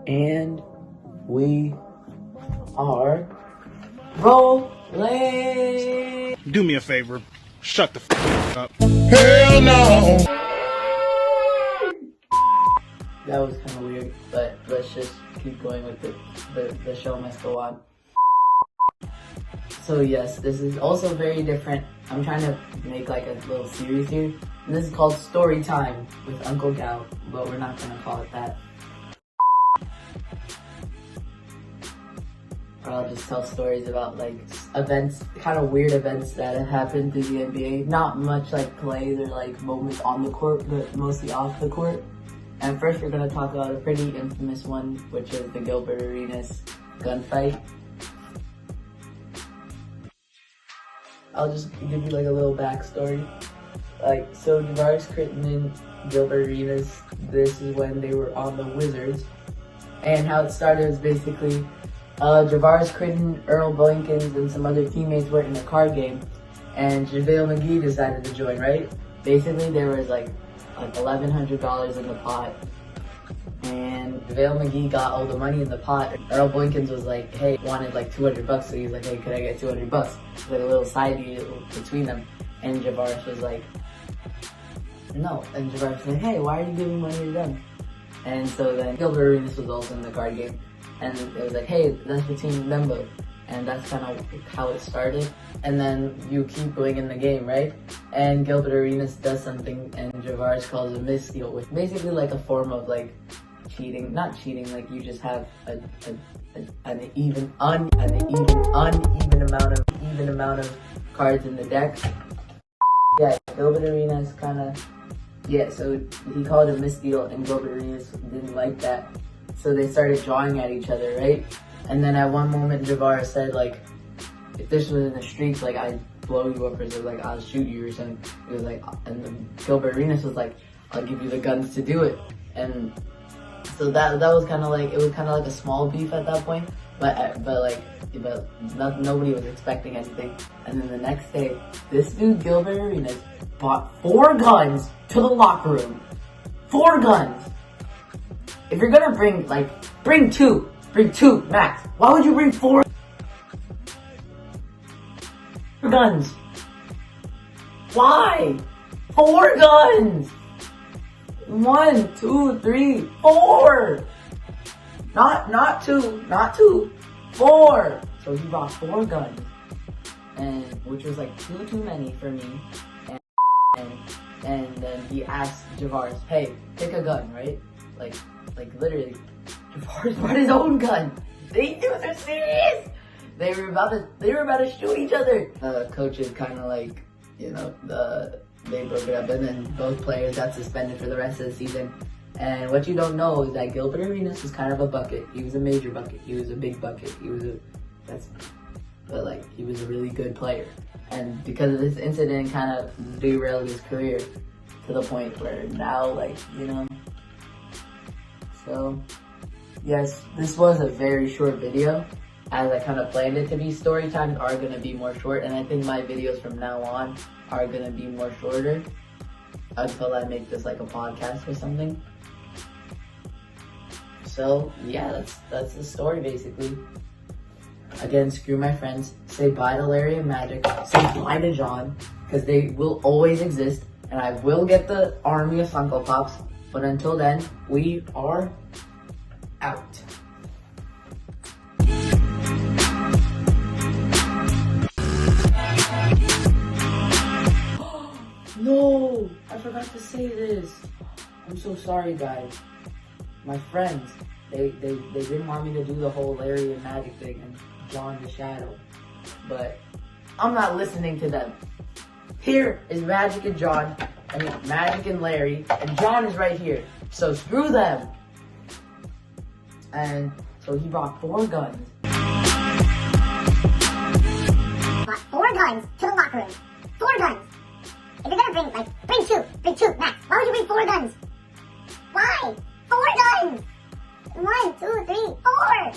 And we are rolling. Do me a favor. Shut the f up. Hell no! That was kind of weird, but let's just keep going with it. The show must go on. So yes, this is also very different. I'm trying to make like a little series here. And this is called Story Time with Uncle Gal, but we're not gonna call it that. Or I'll just tell stories about like events, kind of weird events that have happened through the NBA. Not much like plays or like moments on the court, but mostly off the court. And first we're gonna talk about a pretty infamous one, which is the Gilbert Arenas gunfight. I'll just give you like a little backstory. So Javaris Critton and Gilbert Arenas, this is when they were on the Wizards. And how it started was basically Javaris Critton, Earl Boykins, and some other teammates were in a card game, and JaVale McGee decided to join, right? Basically, there was like $1,100 in the pot, and JaVale McGee got all the money in the pot. Earl Boykins was like, hey, wanted like $200, so he's like, hey, could I get $200? Like a little side deal between them, and Javaris was like, no. And Javaris was like, hey, why are you giving money to them? And so then Gilbert Arenas was also in the card game. And it was like, hey, that's between them both. And that's kind of how it started. And then you keep going in the game, right? And Gilbert Arenas does something, and Javaris calls a missteal, which basically like a form of like cheating. Not cheating, like you just have an uneven amount of cards in the deck. Yeah, Gilbert Arenas kind of, so he called a missteal, and Gilbert Arenas didn't like that. So they started drawing at each other, right? And then at one moment, Javaris said, like, if this was in the streets, like, I'd blow you up or something, like, I'll shoot you or something. It was like, and then Gilbert Arenas was like, I'll give you the guns to do it. And so that was kind of like, it was kind of like a small beef at that point, but nobody was expecting anything. And then the next day, this dude, Gilbert Arenas, bought 4 guns to the locker room. 4 guns. If you're gonna bring, bring 2. Bring 2, max. Why would you bring 4 guns? Why? 4 guns! 1, 2, 3, 4! Not 2, 4! So he bought 4 guns, and which was like 2 too many for me. And then he asked Javaris, hey, pick a gun, right? Like literally, Javaris brought his own gun. These dudes are serious. They were about to shoot each other. The coaches kind of like, they broke it up, and then both players got suspended for the rest of the season. And what you don't know is that Gilbert Arenas was kind of a bucket. He was a major bucket. He was a big bucket. He was a really good player. And because of this incident, kind of derailed his career to the point where now, So, yes, this was a very short video, as I kind of planned it to be. Story times are going to be more short, and I think my videos from now on are going to be more shorter until I make this like a podcast or something. So, yeah, that's the story basically. Again, screw my friends. Say bye to Larry and Magic. Say bye to John, because they will always exist, and I will get the army of Funko Pops. But until then, we are out. No, I forgot to say this. I'm so sorry, guys. My friends, they didn't want me to do the whole Larry and Magic thing and John the Shadow. But I'm not listening to them. Here is Magic and John. Magic and Larry, and John is right here. So screw them. And so he brought 4 guns. Brought 4 guns to the locker room. 4 guns. If you're gonna bring 2. Bring 2, max. Why would you bring 4 guns? Why? 4 guns! 1, 2, 3, 4!